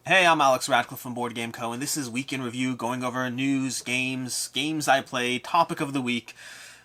Hey, I'm Alex Radcliffe from Board Game Co., and this is Week in Review, going over news, games I play, topic of the week,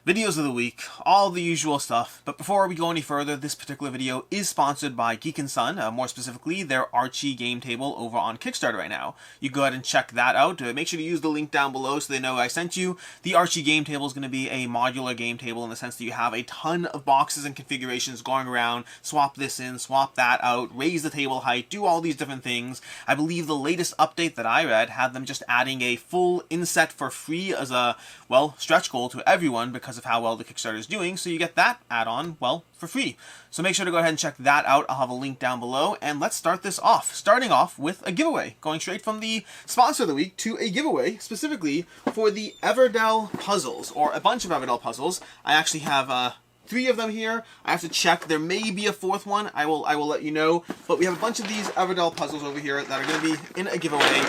videos of the week, all the usual stuff. But before we go any further, this particular video is sponsored by Geek & Son, more specifically their Archie game table over on Kickstarter right now. You go ahead and check that out. Make sure to use the link down below so they know I sent you. The Archie game table is going to be a modular game table in the sense that you have a ton of boxes and configurations going around. Swap this in, swap that out, raise the table height, do all these different things. I believe the latest update that I read had them just adding a full inset for free as a, well, stretch goal to everyone because of how well the Kickstarter is doing, so you get that add-on, well, for free. So make sure to go ahead and check that out. I'll have a link down below, and let's start this off. Starting off with a giveaway, going straight from the sponsor of the week to a giveaway, specifically for the Everdell puzzles, or a bunch of Everdell puzzles. I actually have 3 of them here. I have to check. There may be a 4th one. I will let you know. But we have a bunch of these Everdell puzzles over here that are going to be in a giveaway.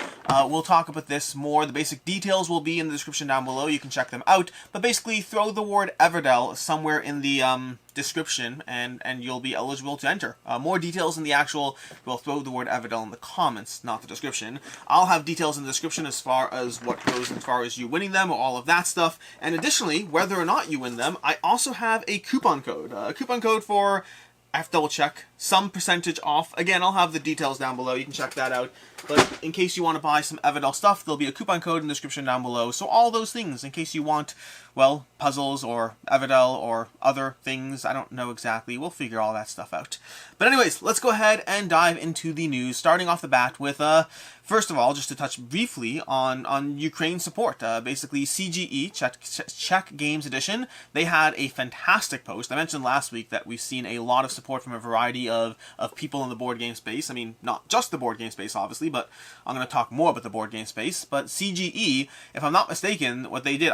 We'll talk about this more. The basic details will be in the description down below. You can check them out. But basically, throw the word Everdell somewhere in the description, and you'll be eligible to enter. More details in the actual, we'll throw the word Everdell in the comments, not the description. I'll have details in the description as far as what goes as far as you winning them, or all of that stuff. And additionally, whether or not you win them, I also have a coupon code. A coupon code for, I have to double check, some percentage off. Again, I'll have the details down below. You can check that out. But in case you want to buy some Everdell stuff, there'll be a coupon code in the description down below. So all those things, in case you want, well, puzzles or Everdell or other things. I don't know exactly. We'll figure all that stuff out. But anyways, let's go ahead and dive into the news, starting off the bat with, first of all, just to touch briefly on Ukraine support. Basically, CGE, Czech Games Edition, they had a fantastic post. I mentioned last week that we've seen a lot of support from a variety of people in the board game space. I mean, not just the board game space, obviously, but I'm going to talk more about the board game space. But CGE, if I'm not mistaken, what they did,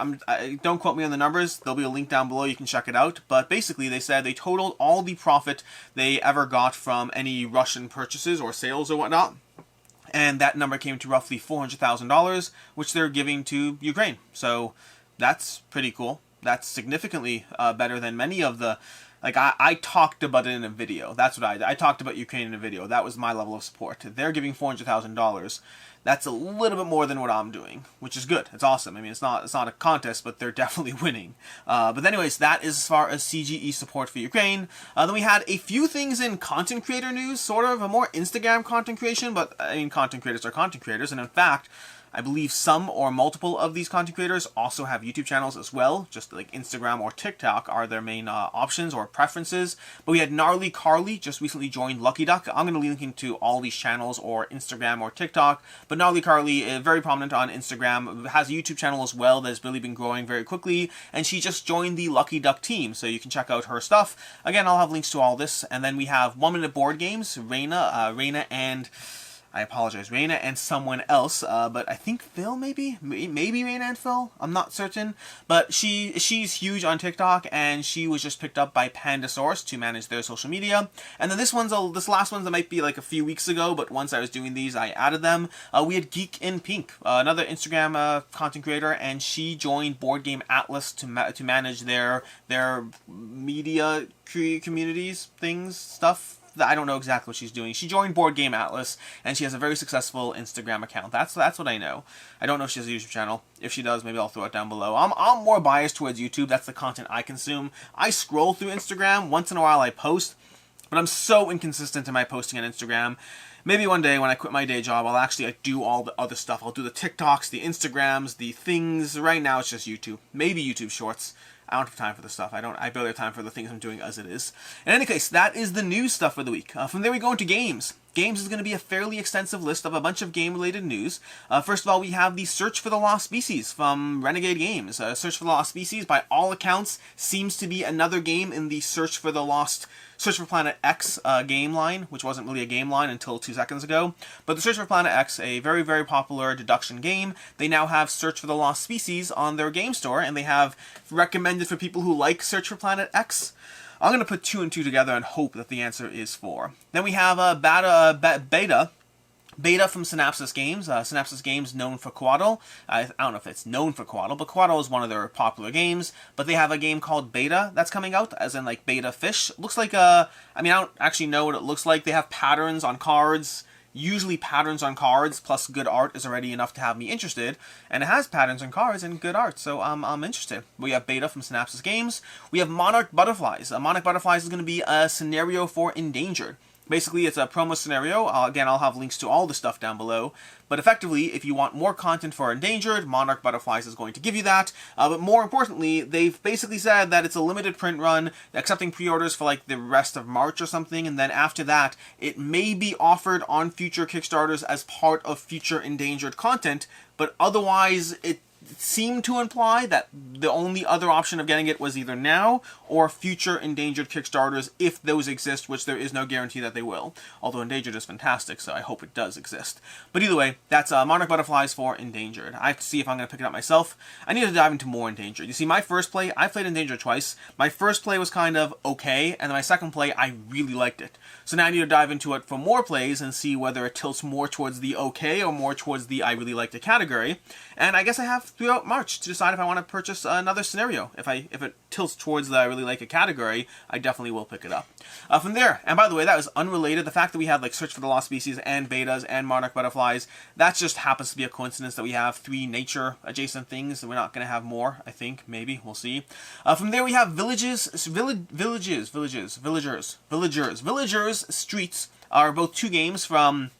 don't quote me on the numbers, there'll be a link down below, you can check it out. But basically, they said they totaled all the profit they ever got from any Russian purchases or sales or whatnot. And that number came to roughly $400,000, which they're giving to Ukraine. So that's pretty cool. That's significantly better than many of the... Like, I talked about it in a video. That's what I talked about Ukraine in a video. That was my level of support. They're giving $400,000. That's a little bit more than what I'm doing, which is good. It's awesome. I mean, it's not a contest, but they're definitely winning. But anyways, that is as far as CGE support for Ukraine. Then we had a few things in content creator news, sort of a more Instagram content creation, but I mean, content creators are content creators, and in fact, I believe some or multiple of these content creators also have YouTube channels as well. Just like Instagram or TikTok are their main options or preferences. But we had Gnarly just recently joined Lucky Duck. I'm going to link into all these channels or Instagram or TikTok. But Gnarly very prominent on Instagram, has a YouTube channel as well that has really been growing very quickly. And she just joined the Lucky Duck team, so you can check out her stuff. Again, I'll have links to all this. And then we have 1 Minute Board Games, Raina and... I apologize, Raina and someone else, but I think Phil, maybe Raina and Phil, I'm not certain, but she's huge on TikTok, and she was just picked up by Pandasaurus to manage their social media. And then this last one that might be like a few weeks ago, but once I was doing these, I added them. We had GeekNPink, another Instagram content creator, and she joined BoardGameAtlas to manage their media communities, stuff. I don't know exactly what she's doing. She joined BoardGameAtlas, and she has a very successful Instagram account. That's what I know. I don't know if she has a YouTube channel. If she does, maybe I'll throw it down below. I'm more biased towards YouTube. That's the content I consume. I scroll through Instagram. Once in a while I post, but I'm so inconsistent in my posting on Instagram. Maybe one day when I quit my day job, I'll actually do all the other stuff. I'll do the TikToks, the Instagrams, the things. Right now it's just YouTube. Maybe YouTube Shorts. I don't have time for this stuff. I barely have time for the things I'm doing as it is. In any case, that is the news stuff for the week. From there we go into games. Games is going to be a fairly extensive list of a bunch of game-related news. First of all, we have the Search for the Lost Species from Renegade Games. Search for the Lost Species, by all accounts, seems to be another game in the Search for Planet X game line, which wasn't really a game line until 2 seconds ago. But the Search for Planet X, a very, very popular deduction game, they now have Search for the Lost Species on their game store, and they have recommended for people who like Search for Planet X. I'm going to put 2 and 2 together and hope that the answer is 4. Then we have Betta from Synapses Games. Synapses Games known for Quaddle. I don't know if it's known for Quaddle, but Quaddle is one of their popular games. But they have a game called Betta that's coming out, as in like Betta Fish. Looks like I mean, I don't actually know what it looks like. They have patterns on cards. Usually patterns on cards plus good art is already enough to have me interested, and it has patterns on cards and good art, so I'm interested. We have Betta from Synapses Games. We have Monarch Butterflies. Monarch Butterflies is going to be a scenario for Endangered. Basically, it's a promo scenario. Again, I'll have links to all the stuff down below. But effectively, if you want more content for Endangered, Monarch Butterflies is going to give you that. But more importantly, they've basically said that it's a limited print run, accepting pre-orders for like the rest of March or something, and then after that, it may be offered on future Kickstarters as part of future Endangered content, but otherwise, it seemed to imply that the only other option of getting it was either now or future Endangered Kickstarters, if those exist, which there is no guarantee that they will. Although Endangered is fantastic, so I hope it does exist. But either way, that's Monarch Butterflies for Endangered. I have to see if I'm going to pick it up myself. I need to dive into more Endangered. You see, my first play, I played Endangered twice. My first play was kind of okay, and then my second play, I really liked it. So now I need to dive into it for more plays and see whether it tilts more towards the okay or more towards the I really liked it category. And I guess I have throughout March to decide if I want to purchase another scenario. If it tilts towards the I really like it category, I definitely will pick it up. From there, and by the way, that was unrelated. The fact that we have like Search for the Lost Species and Bettas and Monarch Butterflies, that just happens to be a coincidence that we have 3 nature adjacent things, and we're not going to have more, I think, maybe, we'll see. From there we have Villagers, Streets are both 2 games from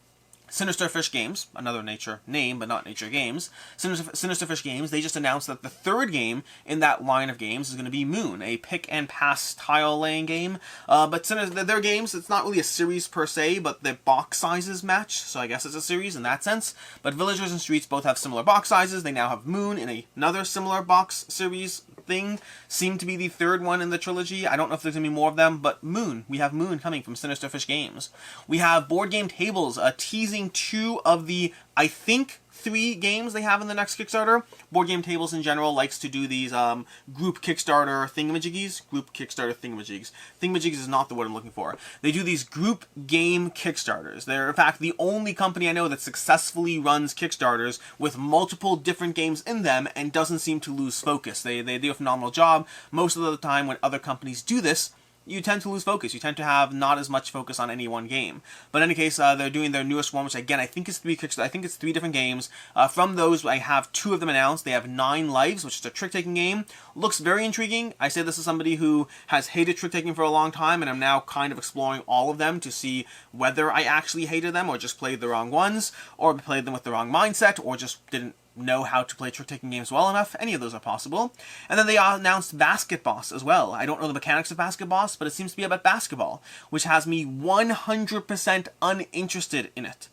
SinisterFish Games, another nature name, but not nature games. SinisterFish Games, they just announced that the 3rd game in that line of games is going to be Moon, a pick-and-pass tile-laying game. But their games, it's not really a series per se, but the box sizes match, so I guess it's a series in that sense. But Villagers and Streets both have similar box sizes. They now have Moon in another similar box series thing. Seemed to be the 3rd one in the trilogy. I don't know if there's going to be more of them, but Moon. We have Moon coming from SinisterFish Games. We have BoardGameTables, teasing 2 of the, I think, 3 games they have in the next Kickstarter. BoardGameTables in general likes to do these group Kickstarter thingamajiggies. Group Kickstarter thingamajigs. Thingamajigs is not the word I'm looking for. They do these group game Kickstarters. They're, in fact, the only company I know that successfully runs Kickstarters with multiple different games in them and doesn't seem to lose focus. They do a phenomenal job. Most of the time when other companies do this, you tend to lose focus. You tend to have not as much focus on any one game. But in any case, they're doing their newest one, which again, I think is 3 Kickstarter. I think it's 3 different games. From those, I have 2 of them announced. They have 9 Lives, which is a trick-taking game. Looks very intriguing. I say this as somebody who has hated trick-taking for a long time, and I'm now kind of exploring all of them to see whether I actually hated them, or just played the wrong ones, or played them with the wrong mindset, or just didn't know how to play trick-taking games well enough. Any of those are possible. And then they announced Basket Boss as well. I don't know the mechanics of Basket Boss, but it seems to be about basketball, which has me 100% uninterested in it.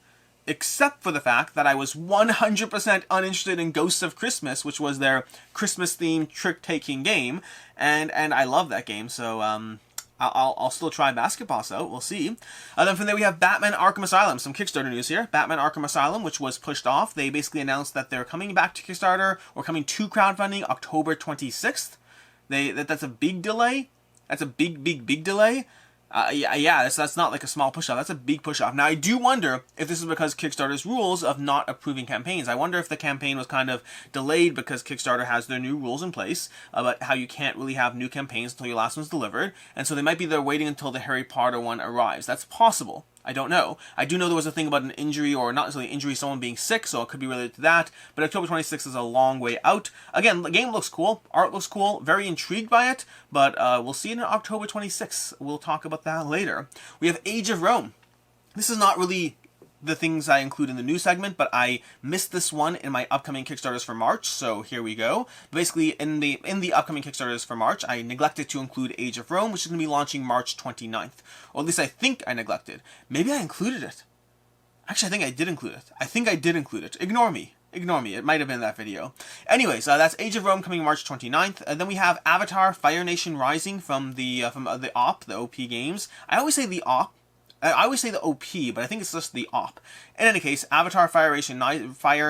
Except for the fact that I was 100% uninterested in Ghosts of Christmas, which was their Christmas-themed trick-taking game, and I love that game, so I'll still try Basket Boss out. We'll see. Then from there we have Batman Arkham Asylum. Some Kickstarter news here. Batman Arkham Asylum, which was pushed off. They basically announced that they're coming back to Kickstarter, or coming to crowdfunding October 26th. That's a big delay. That's a big delay. Yeah, that's not like a small push-off. That's a big push-off. Now, I do wonder if this is because Kickstarter's rules of not approving campaigns. I wonder if the campaign was kind of delayed because Kickstarter has their new rules in place about how you can't really have new campaigns until your last one's delivered. And so they're waiting until the Harry Potter one arrives. That's possible. I don't know. I do know there was a thing about an injury, or not necessarily injury, someone being sick, so it could be related to that. But October 26th is a long way out. Again, the game looks cool. Art looks cool. Very intrigued by it. But we'll see it on October 26th. We'll talk about that later. We have Age of Rome. This is not really the things I include in the news segment, but I missed this one in my upcoming Kickstarters for March, so here we go. Basically, in the upcoming Kickstarters for March, I neglected to include Age of Rome, which is going to be launching March 29th. Or at least I think I neglected. Maybe I included it. Actually, I think I did include it. Ignore me. It might have been that video. Anyways, that's Age of Rome coming March 29th. And then we have Avatar Fire Nation Rising from the OP Games. I always say the OP. I always say the OP, but I think it's just the OP. In any case, Avatar Fire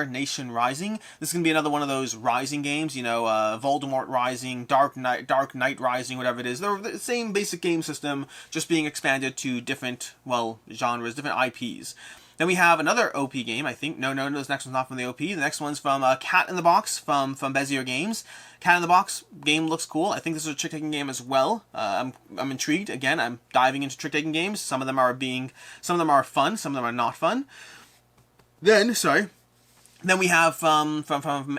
Nation Rising. This is going to be another one of those Rising games, you know, Voldemort Rising, Dark Knight Rising, whatever it is. They're the same basic game system, just being expanded to different, well, genres, different IPs. Then we have another OP game, I think. No, this next one's not from the OP. The next one's from Cat in the Box from Bezier Games. Cat in the Box game looks cool. I think this is a trick-taking game as well. I'm intrigued. Again, I'm diving into trick-taking games. Some of them are fun, some of them are not fun. Then we have from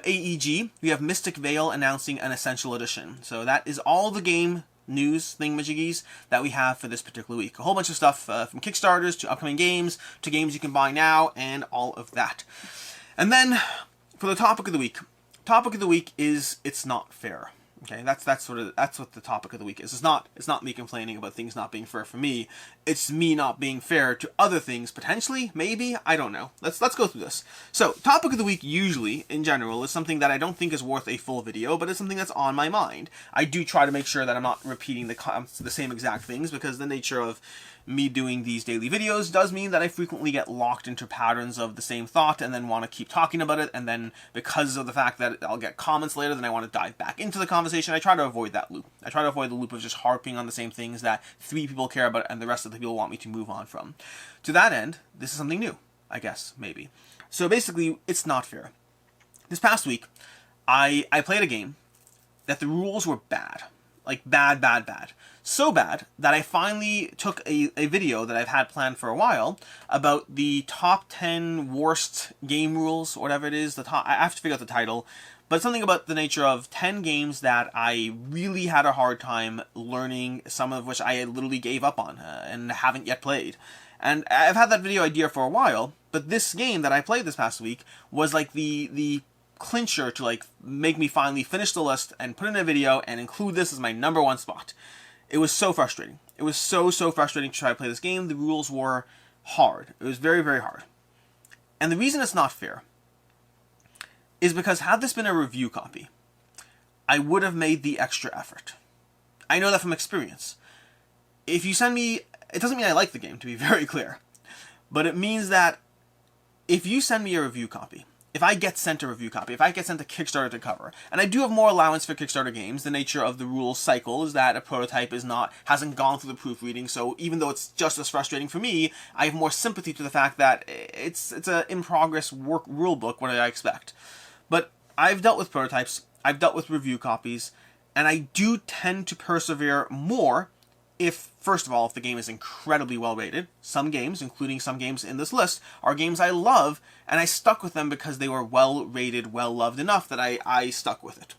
AEG, we have Mystic Vail announcing an Essential Edition. So that is all the game news thingamajiggies that we have for this particular week. A whole bunch of stuff from Kickstarters to upcoming games to games you can buy now and all of that. And then for the topic of the week. Topic of the week is It's Not Fair. Okay, that's what the topic of the week is. It's not me complaining about things not being fair for me. It's me not being fair to other things, potentially, maybe, I don't know. Let's go through this. So, topic of the week usually, in general, is something that I don't think is worth a full video, but it's something that's on my mind. I do try to make sure that I'm not repeating the same exact things, because the nature of me doing these daily videos does mean that I frequently get locked into patterns of the same thought and then want to keep talking about it, and then because of the fact that I'll get comments later, then I want to dive back into the conversation. I try to avoid that loop. I try to avoid the loop of just harping on the same things that 3 people care about and the rest of the people want me to move on from. To that end, this is something new, I guess, maybe. So basically, it's not fair. This past week, I played a game that the rules were bad. Like, bad. So bad that I finally took a video that I've had planned for a while about the top 10 worst game rules, or whatever it is. I have to figure out the title, but something about the nature of 10 games that I really had a hard time learning, some of which I literally gave up on and haven't yet played. And I've had that video idea for a while, but this game that I played this past week was like the clincher to like make me finally finish the list and put in a video and include this as my #1 spot. It was so frustrating. It was so frustrating to try to play this game. The rules were hard. It was very hard. And the reason it's not fair is because had this been a review copy, I would have made the extra effort. I know that from experience. If you send me, it doesn't mean I like the game, to be very clear, but it means that if you send me a review copy, if I get sent a review copy, if I get sent a Kickstarter to cover, and I do have more allowance for Kickstarter games, the nature of the rules cycle is that a prototype hasn't gone through the proofreading, so even though it's just as frustrating for me, I have more sympathy to the fact that it's a in-progress work rulebook, what did I expect? But I've dealt with prototypes, I've dealt with review copies, and I do tend to persevere more if, first of all, if the game is incredibly well rated. Some games, including some games in this list, are games I love, and I stuck with them because they were well rated, well loved enough that I stuck with it.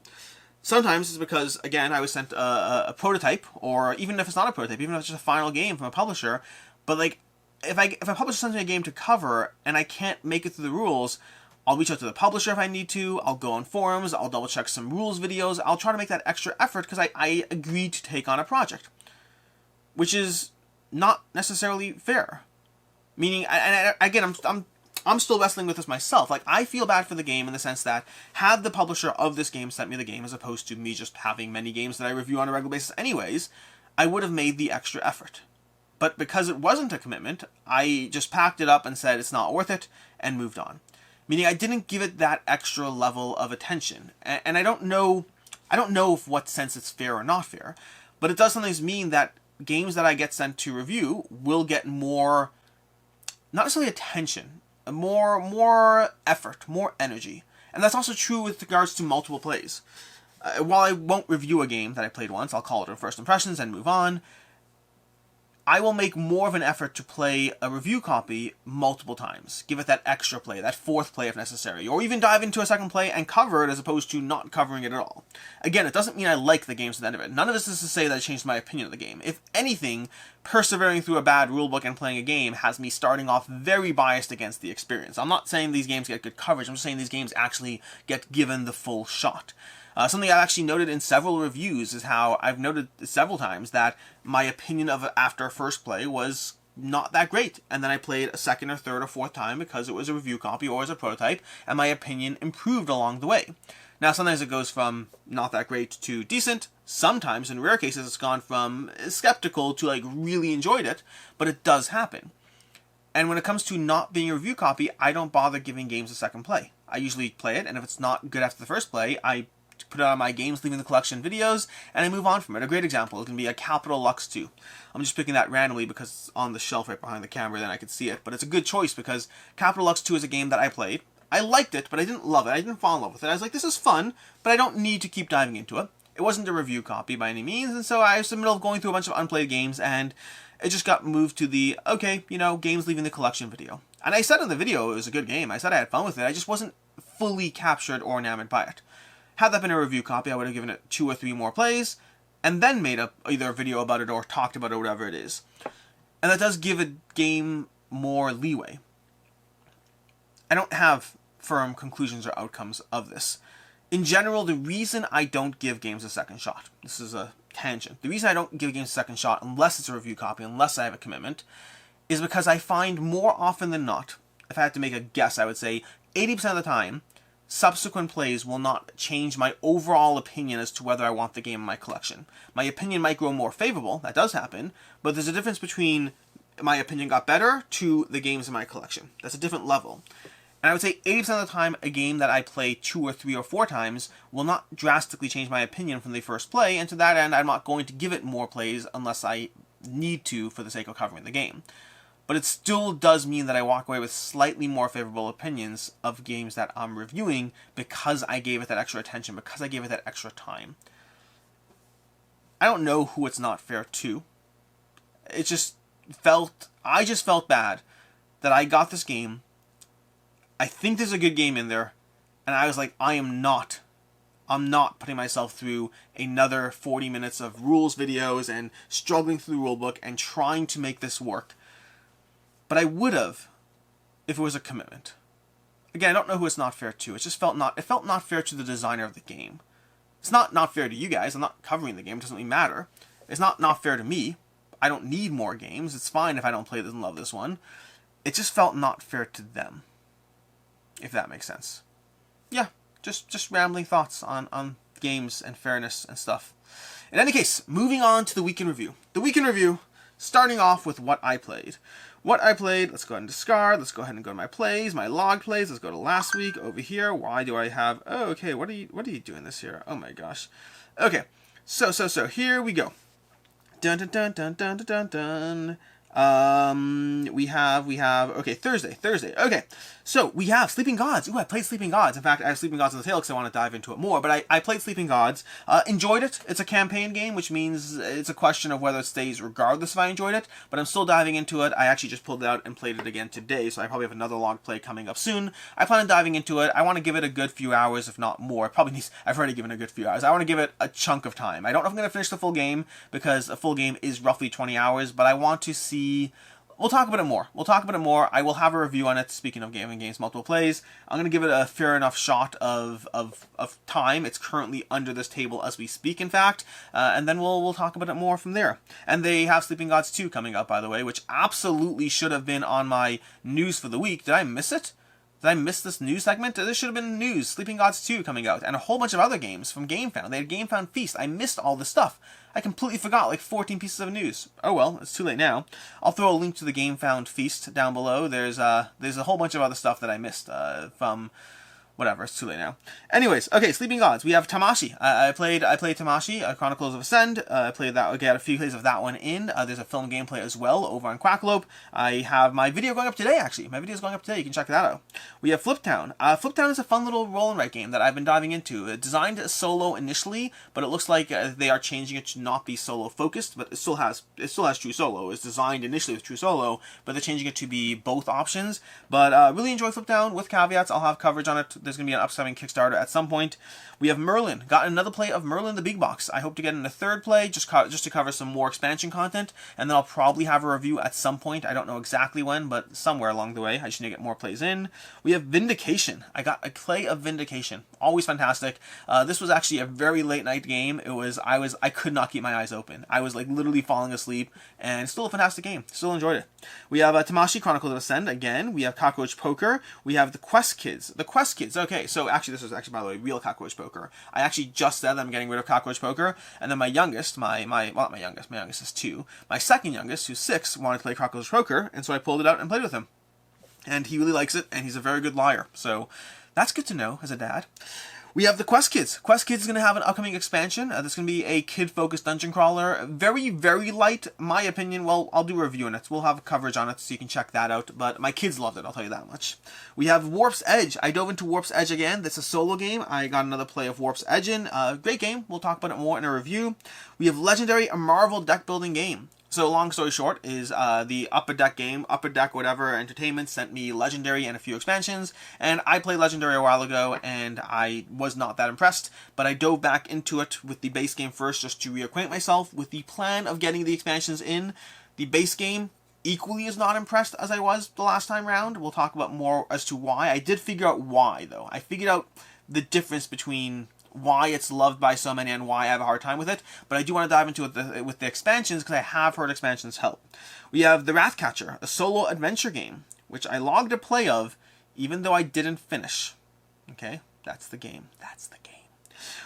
Sometimes it's because, again, I was sent a prototype, or even if it's not a prototype, even if it's just a final game from a publisher, but like, if a publisher sends me a game to cover and I can't make it through the rules, I'll reach out to the publisher if I need to, I'll go on forums, I'll double check some rules videos, I'll try to make that extra effort because I agreed to take on a project. Which is not necessarily fair. Meaning, and again, I'm still wrestling with this myself. Like, I feel bad for the game in the sense that had the publisher of this game sent me the game, as opposed to me just having many games that I review on a regular basis anyways, I would have made the extra effort. But because it wasn't a commitment, I just packed it up and said it's not worth it, and moved on. Meaning, I didn't give it that extra level of attention. And I don't know what sense it's fair or not fair, but it does sometimes mean that games that I get sent to review will get more, not necessarily attention, more effort, more energy. And that's also true with regards to multiple plays. While I won't review a game that I played once, I'll call it a first impressions and move on, I will make more of an effort to play a review copy multiple times. Give it that extra play, that 4th play if necessary, or even dive into a 2nd play and cover it as opposed to not covering it at all. Again, it doesn't mean I like the game to the end of it. None of this is to say that I changed my opinion of the game. If anything, persevering through a bad rulebook and playing a game has me starting off very biased against the experience. I'm not saying these games get good coverage, I'm just saying these games actually get given the full shot. Something I've actually noted in several reviews is how I've noted several times that my opinion of it after first play was not that great, and then I played a 2nd or 3rd or 4th time because it was a review copy or as a prototype, and my opinion improved along the way. Now, sometimes it goes from not that great to decent. Sometimes, in rare cases, it's gone from skeptical to like really enjoyed it, but it does happen. And when it comes to not being a review copy, I don't bother giving games a 2nd play. I usually play it, and if it's not good after the 1st play, I put it on my games leaving the collection videos, and I move on from it. A great example is going to be a Capital Lux 2. I'm just picking that randomly because it's on the shelf right behind the camera, then I can see it. But it's a good choice because Capital Lux 2 is a game that I played. I liked it, but I didn't love it. I didn't fall in love with it. I was like, this is fun, but I don't need to keep diving into it. It wasn't a review copy by any means, and so I was in the middle of going through a bunch of unplayed games, and it just got moved to the, okay, you know, games leaving the collection video. And I said in the video it was a good game. I said I had fun with it. I just wasn't fully captured or enamored by it. Had that been a review copy, I would have given it 2 or 3 more plays, and then made either a video about it or talked about it or whatever it is. And that does give a game more leeway. I don't have firm conclusions or outcomes of this. In general, the reason I don't give games a second shot, this is a tangent, the reason I don't give games a second shot unless it's a review copy, unless I have a commitment, is because I find more often than not, if I had to make a guess, I would say 80% of the time, subsequent plays will not change my overall opinion as to whether I want the game in my collection. My opinion might grow more favorable, that does happen, but there's a difference between my opinion got better to the games in my collection. That's a different level. And I would say 80% of the time, a game that I play 2 or 3 or 4 times will not drastically change my opinion from the first play, and to that end, I'm not going to give it more plays unless I need to for the sake of covering the game. But it still does mean that I walk away with slightly more favorable opinions of games that I'm reviewing because I gave it that extra attention, because I gave it that extra time. I don't know who it's not fair to. I just felt bad that I got this game. I think there's a good game in there, and I was like, I'm not putting myself through another 40 minutes of rules videos and struggling through the rulebook and trying to make this work. But I would have if it was a commitment. Again, I don't know who it's not fair to. It just felt not fair to the designer of the game. It's not fair to you guys. I'm not covering the game. It doesn't really matter. It's not fair to me. I don't need more games. It's fine if I don't play this and love this one. It just felt not fair to them. If that makes sense. Yeah, just rambling thoughts on games and fairness and stuff. In any case, moving on to the week in review. The week in review, starting off with what I played. What I played, let's go ahead and discard. Let's go ahead and go to my plays, my log plays. Let's go to last week over here. Why do I have... Oh, okay, what are you doing this here? Oh my gosh. Okay, so here we go. Dun dun dun dun dun dun dun. We have, okay, Thursday, okay, so we have Sleeping Gods. Ooh, I played Sleeping Gods. In fact, I have Sleeping Gods on the tail because I want to dive into it more, but I played Sleeping Gods, enjoyed it. It's a campaign game, which means it's a question of whether it stays regardless if I enjoyed it, but I'm still diving into it. I actually just pulled it out and played it again today, so I probably have another log play coming up soon. I plan on diving into it. I want to give it a good few hours, if not more. I've already given it a good few hours. I want to give it a chunk of time. I don't know if I'm going to finish the full game, because a full game is roughly 20 hours, but I want to see... We'll talk about it more. I will have a review on it. Speaking of gaming games, multiple plays, I'm going to give it a fair enough shot of time. It's currently under this table as we speak, in fact, and then we'll talk about it more from there. And they have Sleeping Gods 2 coming up, by the way, which absolutely should have been on my news for the week. Did I miss it? Did I miss this news segment? This should have been news. Sleeping Gods 2 coming out, and a whole bunch of other games from GameFound. They had GameFound Feast. I missed all this stuff. I completely forgot like 14 pieces of news. Oh well, it's too late now. I'll throw a link to the GameFound Feast down below. There's a whole bunch of other stuff that I missed from... Whatever, it's too late now. Anyways, okay, Sleeping Gods. We have Tamashii. I played Tamashii, Chronicles of Ascend. I played that. I got a few plays of that one in. There's a film gameplay as well over on Quackalope. I have my video going up today, actually. My video is going up today. You can check that out. We have Fliptown. Fliptown is a fun little roll and write game that I've been diving into. Designed solo initially, but it looks like they are changing it to not be solo focused, but it still has true solo. It's designed initially with true solo, but they're changing it to be both options. But really enjoy Fliptown with caveats. I'll have coverage on it. There's going to be an upcoming Kickstarter at some point. We have Merlin. Got another play of Merlin the Big Box. I hope to get in a third play, just to cover some more expansion content, and then I'll probably have a review at some point. I don't know exactly when, but somewhere along the way. I just need to get more plays in. We have Vindication. I got a play of Vindication. Always fantastic. This was actually a very late night game. I could not keep my eyes open. I was like literally falling asleep, and still a fantastic game. Still enjoyed it. We have Tamashii Chronicles of Ascend again. We have Cockroach Poker. We have the Quest Kids. The Quest Kids. Okay, so actually this was actually, by the way, real Cockroach Poker. I actually just said I'm getting rid of Cockroach Poker, and then my youngest, my youngest is 2. My second youngest, who's 6, wanted to play Cockroach Poker, and so I pulled it out and played with him. And he really likes it, and he's a very good liar. So that's good to know as a dad. We have the Quest Kids. Quest Kids is going to have an upcoming expansion. This is going to be a kid-focused dungeon crawler. Very, very light, my opinion. Well, I'll do a review on it. We'll have coverage on it so you can check that out. But my kids loved it, I'll tell you that much. We have Warp's Edge. I dove into Warp's Edge again. This is a solo game. I got another play of Warp's Edge in. Great game. We'll talk about it more in a review. We have Legendary, a Marvel deck-building game. So long story short is the Upper Deck game, Upper Deck whatever Entertainment sent me Legendary and a few expansions, and I played Legendary a while ago and I was not that impressed, but I dove back into it with the base game first just to reacquaint myself with the plan of getting the expansions in. The base game equally as not impressed as I was the last time round. We'll talk about more as to why. I did figure out why though. I figured out the difference between why it's loved by so many and why I have a hard time with it, but I do want to dive into it with the expansions because I have heard expansions help. We have The Wrathcatcher, a solo adventure game, which I logged a play of, even though I didn't finish. Okay, that's the game. That's the game.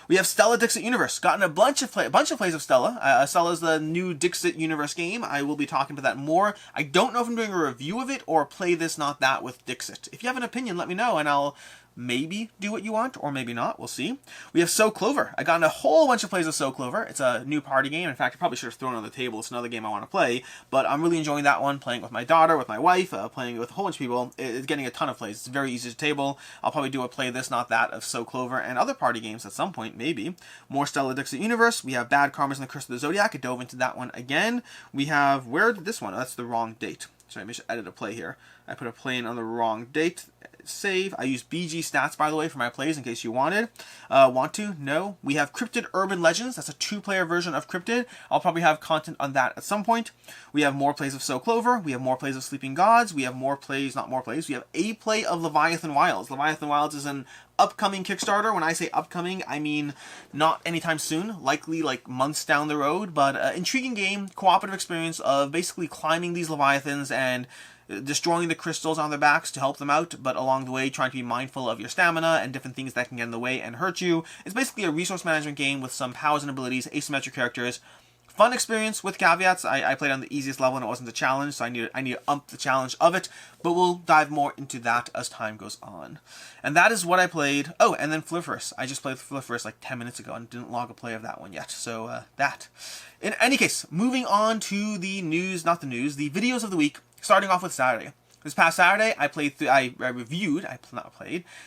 We have Stella Dixit Universe. Gotten a bunch of plays of Stella. Stella's the new Dixit Universe game. I will be talking about that more. I don't know if I'm doing a review of it or play this, not that with Dixit. If you have an opinion, let me know and I'll maybe do what you want, or maybe not. We'll see. We have So Clover. I got a whole bunch of plays of So Clover. It's a new party game. In fact, I probably should have thrown it on the table. It's another game I want to play, but I'm really enjoying that one, playing it with my daughter, with my wife, playing it with a whole bunch of people. It's getting a ton of plays. It's very easy to table. I'll probably do a play this, not that, of So Clover and other party games at some point, maybe. More Stella Dixit Universe. We have Bad Karmas and the Curse of the Zodiac. I dove into that one again. We have, where did this one? Oh, that's the wrong date. Sorry, I should edit a play here. I put a play in on the wrong date. Save. I use BG stats, by the way, for my plays in case you wanted. Want to? No. We have Cryptid Urban Legends. That's a 2-player version of Cryptid. I'll probably have content on that at some point. We have more plays of So Clover. We have more plays of Sleeping Gods. We have more plays, not more plays. We have a play of Leviathan Wilds. Leviathan Wilds is an upcoming Kickstarter. When I say upcoming, I mean not anytime soon, likely like months down the road, but intriguing game, cooperative experience of basically climbing these Leviathans and destroying the crystals on their backs to help them out, but along the way trying to be mindful of your stamina and different things that can get in the way and hurt you. It's basically a resource management game with some powers and abilities, asymmetric characters. Fun experience with caveats. I played on the easiest level and it wasn't a challenge, so I need to ump the challenge of it, but we'll dive more into that as time goes on. And that is what I played. Oh, and then Flipverse. I just played Flipverse like 10 minutes ago and didn't log a play of that one yet, so that. In any case, moving on to the news, not the news, the videos of the week, starting off with Saturday. This past Saturday,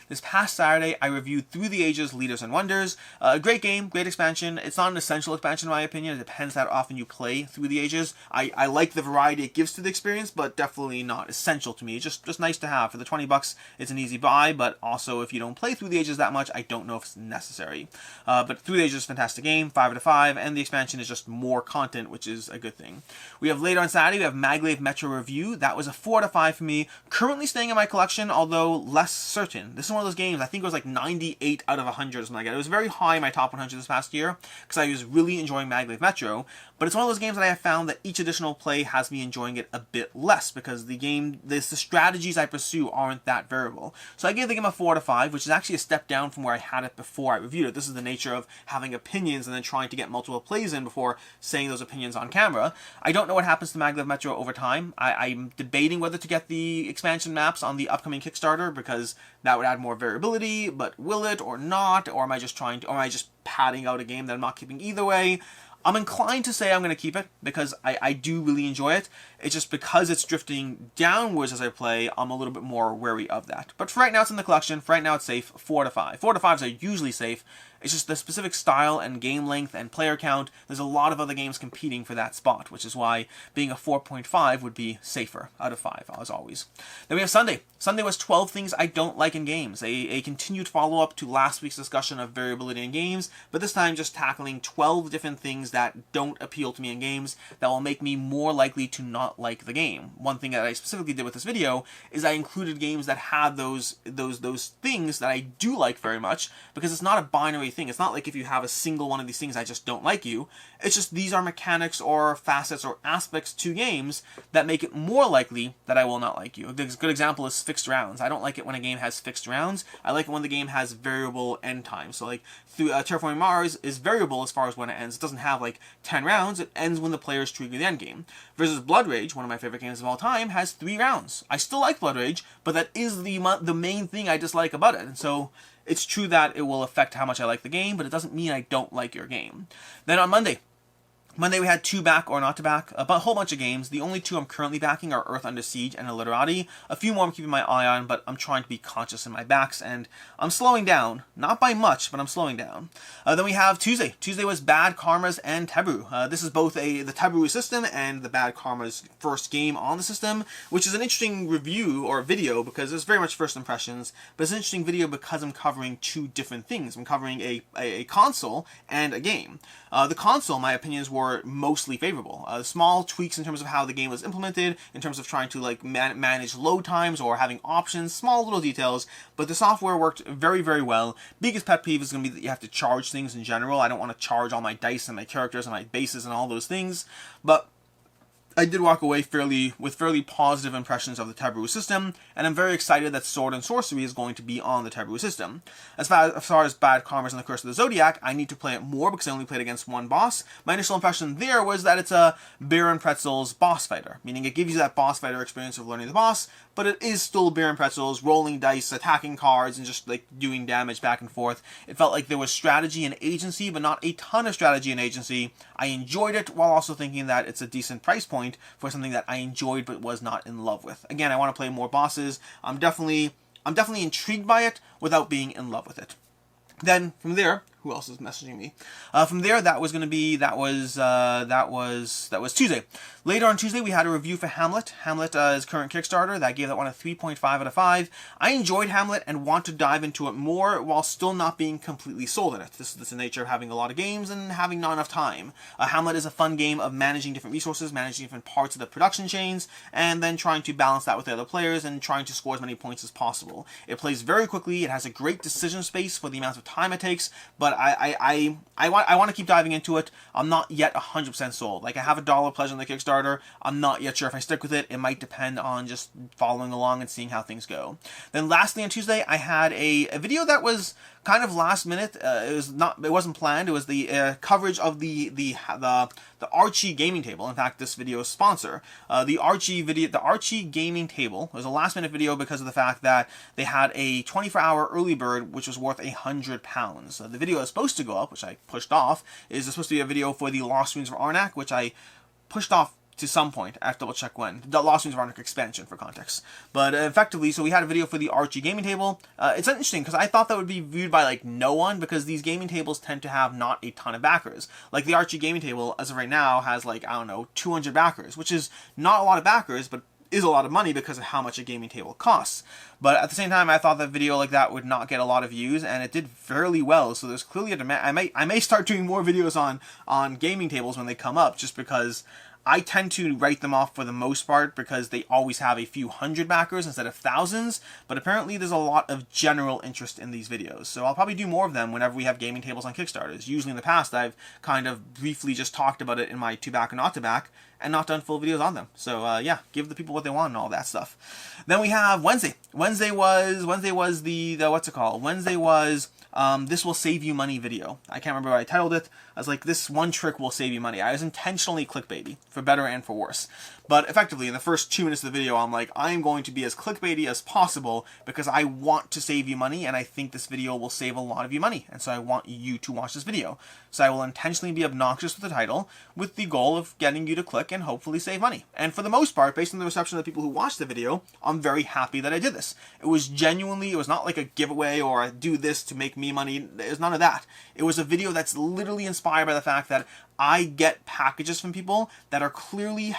This past Saturday, I reviewed Through the Ages, Leaders and Wonders. Great game, great expansion. It's not an essential expansion in my opinion. It depends how often you play Through the Ages. I like the variety it gives to the experience, but definitely not essential to me. It's just nice to have. For the $20, it's an easy buy, but also if you don't play Through the Ages that much, I don't know if it's necessary. But Through the Ages is a fantastic game, 5 out of 5, and the expansion is just more content, which is a good thing. We have later on Saturday, we have Maglev Metro Review. That was a 4 out of 5 for me. Currently staying in my collection, although less certain. This is one of those games, I think it was like 98 out of 100 or something like that. It was very high in my top 100 this past year, because I was really enjoying Maglev Metro, but it's one of those games that I have found that each additional play has me enjoying it a bit less, because the strategies I pursue aren't that variable. So I gave the game a 4 out of 5, which is actually a step down from where I had it before I reviewed it. This is the nature of having opinions and then trying to get multiple plays in before saying those opinions on camera. I don't know what happens to Maglev Metro over time. I'm debating whether to get the expansion maps on the upcoming Kickstarter, because that would add more variability, but will it or not? Or am I just padding out a game that I'm not keeping either way? I'm inclined to say I'm going to keep it, because I do really enjoy it. It's just because it's drifting downwards as I play, I'm a little bit more wary of that. But for right now, it's in the collection. For right now, it's safe. 4 out of 5. 4 out of 5s are usually safe. It's just the specific style and game length and player count. There's a lot of other games competing for that spot, which is why being a 4.5 would be safer out of 5, as always. Then we have Sunday. Sunday was 12 things I don't like in games. A continued follow-up to last week's discussion of variability in games, but this time just tackling 12 different things that don't appeal to me in games that will make me more likely to not like the game. One thing that I specifically did with this video is I included games that had those things that I do like very much, because it's not a binary thing. It's not like if you have a single one of these things, I just don't like you. It's just these are mechanics or facets or aspects to games that make it more likely that I will not like you. A good example is fixed rounds. I don't like it when a game has fixed rounds. I like it when the game has variable end times. So like Terraforming Mars is variable as far as when it ends. It doesn't have like 10 rounds. It ends when the players trigger the end game. Versus Blood Rage, one of my favorite games of all time, has 3 rounds. I still like Blood Rage, but that is the main thing I dislike about it. And so it's true that it will affect how much I like the game, but it doesn't mean I don't like your game. Then on Monday we had 2 back or not to back, a whole bunch of games. The only 2 I'm currently backing are Earth Under Siege and Illiterati. A few more I'm keeping my eye on, but I'm trying to be conscious in my backs, and I'm slowing down. Not by much, but I'm slowing down. Then we have Tuesday. Tuesday was Bad Karmas and Teburu. This is both the Teburu system and the Bad Karmas first game on the system, which is an interesting review or video because it's very much first impressions, but it's an interesting video because I'm covering 2 different things. I'm covering a console and a game. The console, my opinions were mostly favorable. Small tweaks in terms of how the game was implemented, in terms of trying to like manage load times or having options, small little details, but the software worked very, very well. Biggest pet peeve is going to be that you have to charge things in general. I don't want to charge all my dice and my characters and my bases and all those things, but I did walk away with fairly positive impressions of the Teburu system, and I'm very excited that Sword and Sorcery is going to be on the Teburu system. As far as Bad Karmas and the Curse of the Zodiac, I need to play it more because I only played against 1 boss. My initial impression there was that it's a Beer and Pretzels boss fighter, meaning it gives you that boss fighter experience of learning the boss, but it is still Beer and Pretzels, rolling dice, attacking cards, and just like doing damage back and forth. It felt like there was strategy and agency, but not a ton of strategy and agency. I enjoyed it while also thinking that it's a decent price point for something that I enjoyed but was not in love with. Again, I want to play more bosses. I'm definitely intrigued by it without being in love with it. Then from there, who else is messaging me? From there, that was Tuesday. Later on Tuesday, we had a review for Hamlet. Hamlet is current Kickstarter. That gave that one a 3.5 out of 5. I enjoyed Hamlet and want to dive into it more while still not being completely sold on it. This is the nature of having a lot of games and having not enough time. Hamlet is a fun game of managing different resources, managing different parts of the production chains, and then trying to balance that with the other players and trying to score as many points as possible. It plays very quickly. It has a great decision space for the amount of time it takes, but I want to keep diving into it. I'm not yet 100% sold. Like, I have a $1 pledge on the Kickstarter. I'm not yet sure if I stick with it. It might depend on just following along and seeing how things go. Then lastly on Tuesday, I had a video that was kind of last minute. It wasn't planned. It was the coverage of the Archie gaming table. In fact, this video's sponsor. The Archie gaming table was a last minute video because of the fact that they had a 24-hour early bird which was worth £100. The video is supposed to go up, which I pushed off, is supposed to be a video for the Lost Ruins of Arnak, which I pushed off to some point. I have to double check when. The Lost Ruins of Arnak expansion, for context. But effectively, so we had a video for the Archie gaming table. It's interesting because I thought that would be viewed by like no one, because these gaming tables tend to have not a ton of backers. Like the Archie gaming table, as of right now, has like, I don't know, 200 backers, which is not a lot of backers, but is a lot of money because of how much a gaming table costs. But at the same time, I thought that video like that would not get a lot of views, and it did fairly well. So there's clearly a demand. I may start doing more videos on gaming tables when they come up, just because I tend to write them off for the most part because they always have a few hundred backers instead of thousands, but apparently there's a lot of general interest in these videos. So I'll probably do more of them whenever we have gaming tables on Kickstarters. Usually in the past, I've kind of briefly just talked about it in my to back or not to back and not done full videos on them. So yeah, give the people what they want and all that stuff. Then we have Wednesday. Wednesday was the what's it called? Wednesday was this will save you money video. I can't remember what I titled it. I was like, this one trick will save you money. I was intentionally clickbaity, for better and for worse. But effectively, in the first 2 minutes of the video, I'm like, I'm going to be as clickbaity as possible because I want to save you money, and I think this video will save a lot of you money. And so I want you to watch this video. So I will intentionally be obnoxious with the title with the goal of getting you to click and hopefully save money. And for the most part, based on the reception of the people who watched the video, I'm very happy that I did this. It was genuinely, it was not like a giveaway or I do this to make me money. There's none of that. It was a video that's literally inspired by the fact that I get packages from people that are clearly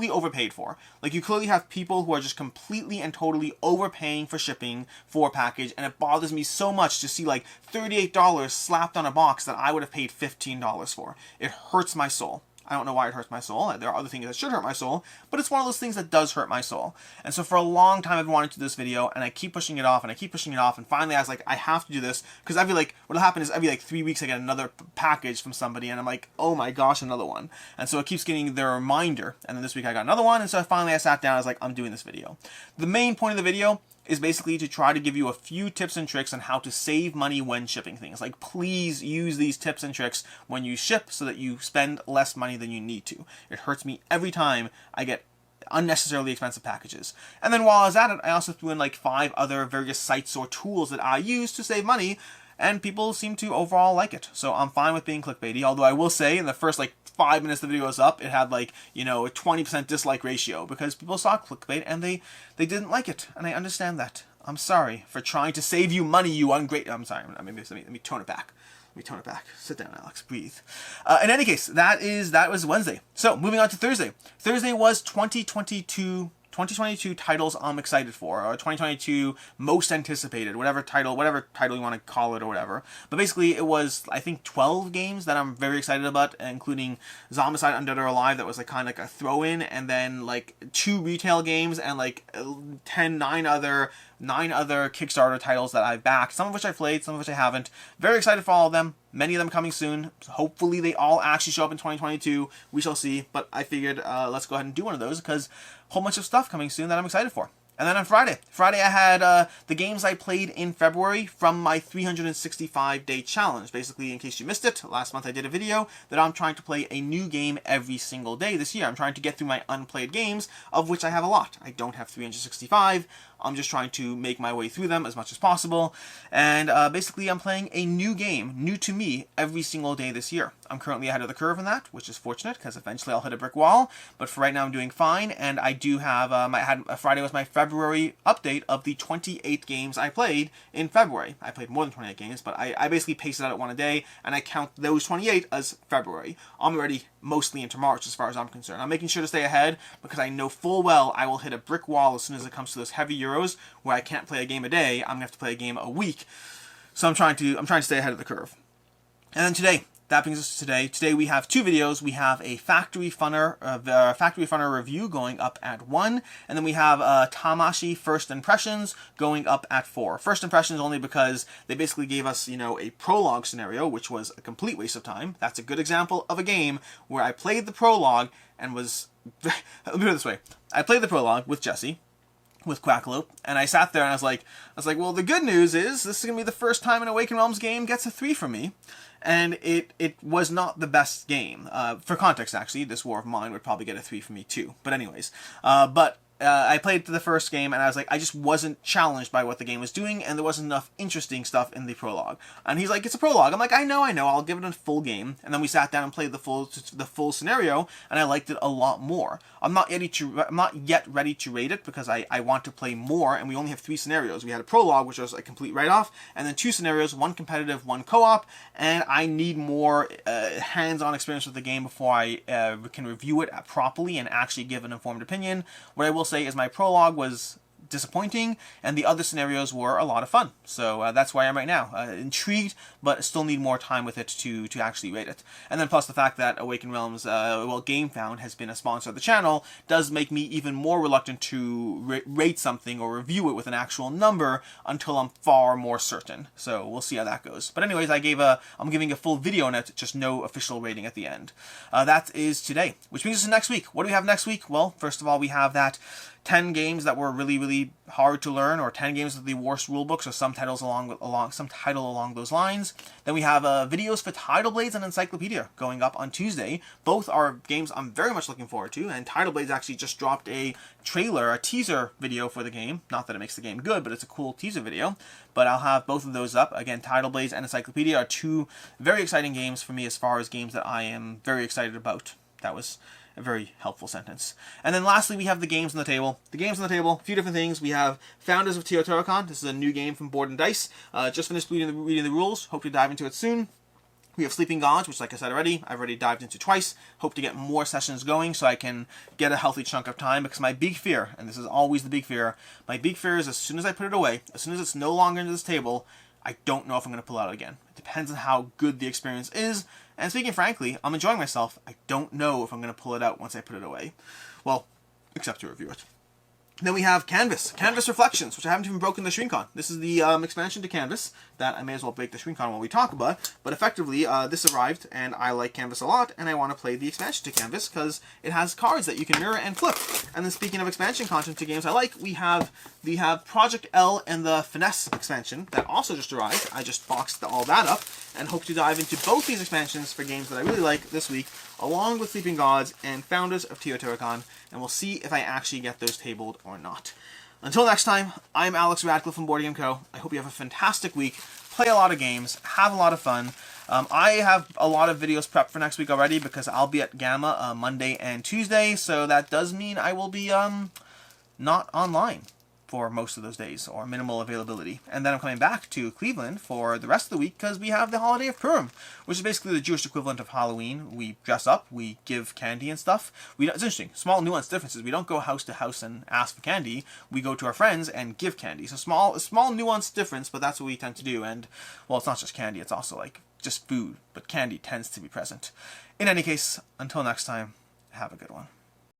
overpaid for. Like, you clearly have people who are just completely and totally overpaying for shipping for a package, and it bothers me so much to see like $38 slapped on a box that I would have paid $15 for. It hurts my soul. I don't know why it hurts my soul. There are other things that should hurt my soul, but it's one of those things that does hurt my soul. And so for a long time I've wanted to do this video, and I keep pushing it off, and I keep pushing it off, and finally I was like, I have to do this, because I feel like what'll happen is every like 3 weeks I get another package from somebody, and I'm like, oh my gosh, another one. And so it keeps getting the reminder, and then this week I got another one, and so finally I sat down, I was like, I'm doing this video. The main point of the video is basically to try to give you a few tips and tricks on how to save money when shipping things. Like, please use these tips and tricks when you ship so that you spend less money than you need to. It hurts me every time I get unnecessarily expensive packages. And then while I was at it, I also threw in like 5 other various sites or tools that I use to save money, and people seem to overall like it. So I'm fine with being clickbaity, although I will say in the first like 5 minutes the video was up, it had like, you know, a 20% dislike ratio because people saw clickbait and they didn't like it, and I understand that. I'm sorry for trying to save you money, you ungrateful. I'm sorry, let me tone it back. Let me tone it back. Sit down, Alex. Breathe. In any case, that was Wednesday. So moving on to Thursday. Thursday was 2022 titles I'm excited for, or 2022 most anticipated, whatever title you want to call it or whatever. But basically it was, I think, 12 games that I'm very excited about, including Zombicide Undead or Alive, that was like kind of like a throw-in, and then like 2 retail games and like 9 other Kickstarter titles that I've backed, some of which I've played, some of which I haven't. Very excited for all of them. Many of them coming soon. Hopefully they all actually show up in 2022. We shall see. But I figured let's go ahead and do one of those because a whole bunch of stuff coming soon that I'm excited for. And then on Friday I had the games I played in February from my 365-day challenge. Basically, in case you missed it, last month I did a video that I'm trying to play a new game every single day this year. I'm trying to get through my unplayed games, of which I have a lot. I don't have 365. I'm just trying to make my way through them as much as possible. And basically, I'm playing a new game, new to me, every single day this year. I'm currently ahead of the curve in that, which is fortunate, because eventually I'll hit a brick wall. But for right now, I'm doing fine. And I do have, Friday was my February update of the 28 games I played in February. I played more than 28 games, but I basically paced it out at one a day, and I count those 28 as February. I'm already mostly into March as far as I'm concerned. I'm making sure to stay ahead, because I know full well I will hit a brick wall as soon as it comes to those heavy Euros, where I can't play a game a day. I'm gonna have to play a game a week. So I'm trying to stay ahead of the curve. And then today, that brings us to today. Today we have 2 videos. We have a Factory Funner review going up at 1, and then we have Tamashi First Impressions going up at 4. First Impressions only because they basically gave us, you know, a prologue scenario, which was a complete waste of time. That's a good example of a game where I played the prologue and was... Let me put it this way. I played the prologue with Jesse, with Quackalope, and I sat there and I was like, well, the good news is this is going to be the first time an Awakened Realms game gets a 3 from me. And it was not the best game. For context, actually, this War of Mine would probably get a 3 from me too. But anyways, I played the first game, and I was like, I just wasn't challenged by what the game was doing, and there wasn't enough interesting stuff in the prologue. And he's like, it's a prologue. I'm like, I know, I'll give it a full game. And then we sat down and played the full scenario, and I liked it a lot more. I'm not yet ready to rate it because I want to play more, and we only have 3 scenarios. We had a prologue, which was a complete write-off, and then 2 scenarios, 1 competitive, 1 co-op, and I need more hands-on experience with the game before I can review it properly and actually give an informed opinion. What I will say is my prologue was disappointing, and the other scenarios were a lot of fun. So that's where I am right now. Intrigued, but still need more time with it to actually rate it. And then plus the fact that Awakened Realms, GameFound has been a sponsor of the channel, does make me even more reluctant to rate something or review it with an actual number until I'm far more certain. So we'll see how that goes. But anyways, I'm giving a full video on it, just no official rating at the end. That is today. Which brings us to next week. What do we have next week? Well, first of all, we have that 10 games that were really, really hard to learn, or 10 games with the worst rulebooks, or some title along those lines. Then we have videos for Tidal Blades and Encyclopedia going up on Tuesday. Both are games I'm very much looking forward to, and Tidal Blades actually just dropped a teaser video for the game. Not that it makes the game good, but it's a cool teaser video. But I'll have both of those up. Again, Tidal Blades and Encyclopedia are 2 very exciting games for me as far as games that I am very excited about. That was a very helpful sentence. And then lastly, we have the games on the table. The games on the table, a few different things. We have Founders of Teotihuacan. This is a new game from Board and Dice. Just finished reading the rules. Hope to dive into it soon. We have Sleeping Gods, which, like I said already, I've already dived into twice. Hope to get more sessions going so I can get a healthy chunk of time, because my big fear, and this is always the big fear, my big fear is as soon as I put it away, as soon as it's no longer into this table, I don't know if I'm going to pull out again. It depends on how good the experience is. And speaking frankly, I'm enjoying myself. I don't know if I'm going to pull it out once I put it away. Well, except to review it. Then we have Canvas Reflections, which I haven't even broken the screen on. This is the expansion to Canvas that I may as well break the screen on while we talk about. But effectively, this arrived, and I like Canvas a lot, and I want to play the expansion to Canvas because it has cards that you can mirror and flip. And then speaking of expansion content to games I like, we have Project L and the Finesse expansion that also just arrived. I just boxed all that up and hope to dive into both these expansions for games that I really like this week along with Sleeping Gods and Founders of Teotihuacan, and we'll see if I actually get those tabled or not. Until next time, I'm Alex Radcliffe from Board Game Co. I hope you have a fantastic week, play a lot of games, have a lot of fun. I have a lot of videos prepped for next week already because I'll be at Gamma Monday and Tuesday, so that does mean I will be not online for most of those days, or minimal availability. And then I'm coming back to Cleveland for the rest of the week because we have the holiday of Purim, which is basically the Jewish equivalent of Halloween. We dress up, we give candy and stuff. It's interesting, small nuanced differences. We don't go house to house and ask for candy. We go to our friends and give candy. So small nuanced difference, but that's what we tend to do. And, well, it's not just candy, it's also like just food, but candy tends to be present. In any case, until next time, have a good one.